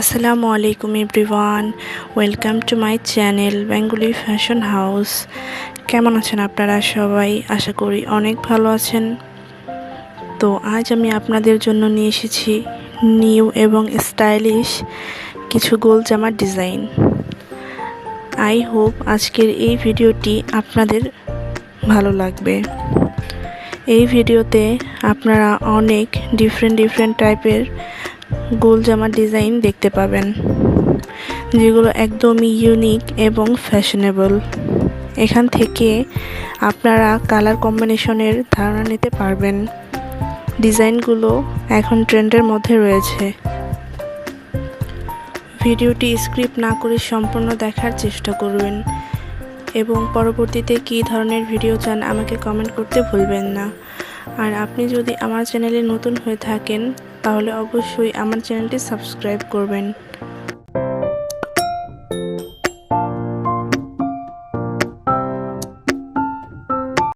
আসসালামু আলাইকুম everyone, welcome to my channel Bengali fashion house. কেমন আছেন আপনারা সবাই? আশা করি অনেক ভালো আছেন। তো আজ আমি আপনাদের জন্য নিয়ে এসেছি নিউ এবং স্টাইলিশ কিছু গোল জামার ডিজাইন। আই হোপ আজকের এই ভিডিওটি আপনাদের ভালো লাগবে। এই ভিডিওতে আপনারা অনেক ডিফারেন্ট টাইপের গোল জামার ডিজাইন দেখতে পাবেন, যেগুলো একদমই ইউনিক এবং ফ্যাশনেবল। এখান থেকে আপনারা কালার কম্বিনেশনের ধারণা নিতে পারবেন। ডিজাইনগুলো এখন ট্রেন্ডের মধ্যে রয়েছে। ভিডিওটি স্ক্রিপ্ট না করে সম্পূর্ণ দেখার চেষ্টা করবেন এবং পরবর্তীতে কী ধরনের ভিডিও চান আমাকে কমেন্ট করতে ভুলবেন না। আর আপনি যদি আমার চ্যানেলে নতুন হয়ে থাকেন তাহলে অবশ্যই আমার চ্যানেলটি সাবস্ক্রাইব করবেন।